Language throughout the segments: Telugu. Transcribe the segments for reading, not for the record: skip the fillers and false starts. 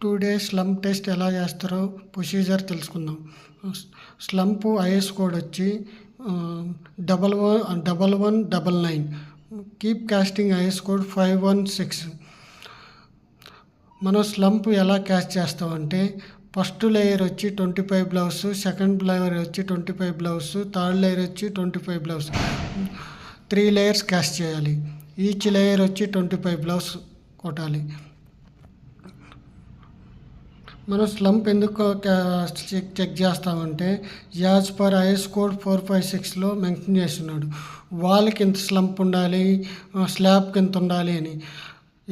టుడే స్లంప్ టెస్ట్ ఎలా చేస్తారో ప్రొసీజర్ తెలుసుకుందాం. స్లంప్ ఐఎస్ కోడ్ వచ్చి 1199. Keep casting IS code 516. మనం స్లంప్ ఎలా క్యాస్ట్ చేస్తామంటే ఫస్ట్ లేయర్ వచ్చి 25 బ్లౌస్, సెకండ్ లేయర్ వచ్చి 25 బ్లౌస్, థర్డ్ లేయర్ వచ్చి 25 బ్లౌస్, 3 లేయర్స్ క్యాస్ట్ చేయాలి. ఈచ్ లేయర్ వచ్చి 25 బ్లౌస్ కొట్టాలి. మనం స్లంప్ ఎందుకు చెక్ చేస్తామంటే యాజ్ పర్ ఐఎస్ కోడ్ 456లో మెన్షన్ చేస్తున్నాడు. వాల్కి ఎంత స్లంప్ ఉండాలి, స్లాబ్కి ఎంత ఉండాలి అని.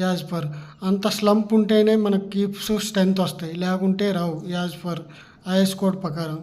యాజ్ పర్ అంత స్లంప్ ఉంటేనే మనకు కీప్స్ స్ట్రెంత్ వస్తాయి, లేకుంటే రావు యాజ్ పర్ ఐఎస్ కోడ్ ప్రకారం.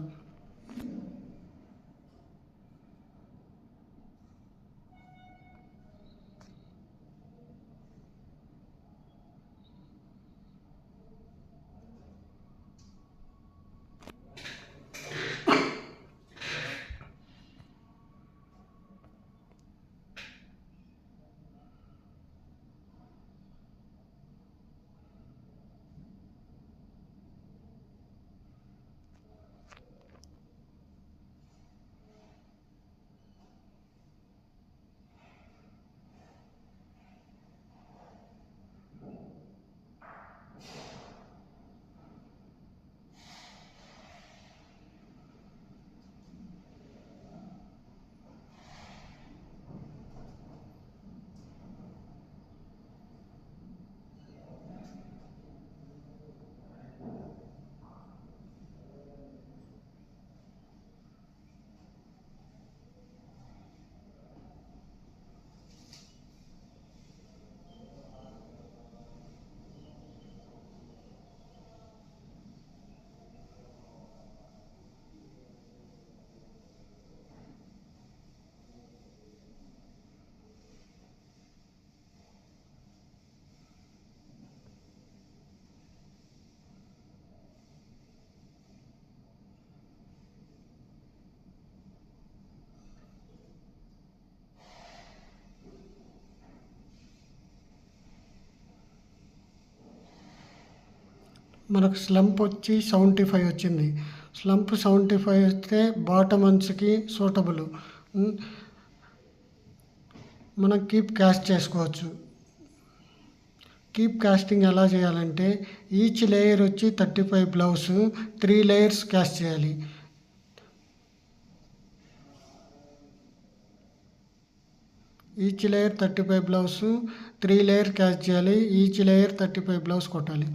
మనకు స్లంప్ వచ్చి 75 వచ్చింది. స్లంప్ 75 వస్తే బాటమ్ అంచుకి సూటబుల్. మనం కీప్ కాస్ట్ చేసుకోవచ్చు. కీప్ కాస్టింగ్ ఎలా చేయాలంటే ఈచ్ లేయర్ వచ్చి 35 బ్లౌస్, 3 లేయర్స్ కాస్ట్ చేయాలి. Each layer 35 blouse, 3 layer cost చేయాలి. ఈచ్ లేయర్ 35 బ్లౌస్ కొట్టాలి.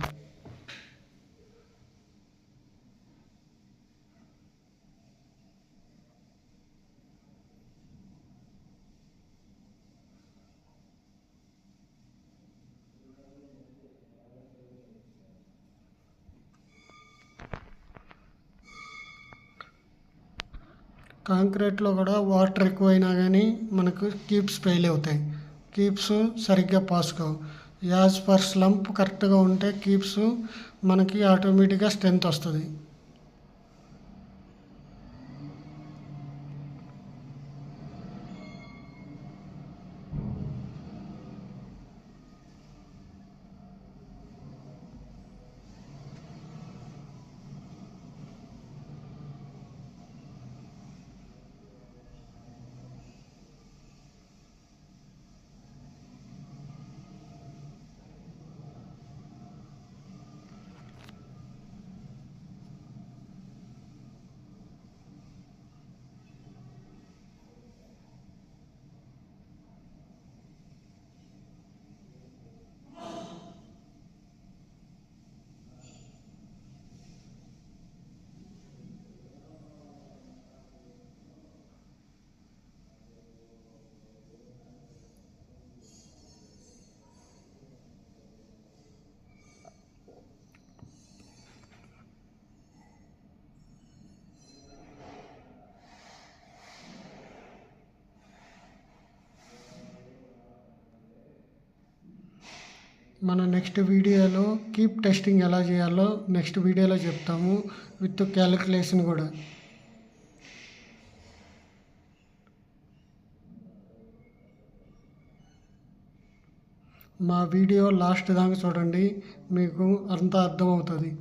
కాంక్రీట్లో కూడా వాటర్ ఎక్కువైనా కానీ మనకు కీప్స్ ఫెయిల్ అవుతాయి. కీప్స్ సరిగ్గా పాస్ కావు. యాజ్ పర్ స్లంప్ కరెక్ట్గా ఉంటే కీప్స్ మనకి ఆటోమేటిక్గా స్ట్రెంత్ వస్తుంది. మన నెక్స్ట్ వీడియోలో కీప్ టెస్టింగ్ ఎలా చేయాలో నెక్స్ట్ వీడియోలో చెప్తాము, విత్ క్యాలిక్యులేషన్ కూడా. మా వీడియో లాస్ట్ దాకా చూడండి, మీకు అంతా అర్థమవుతుంది.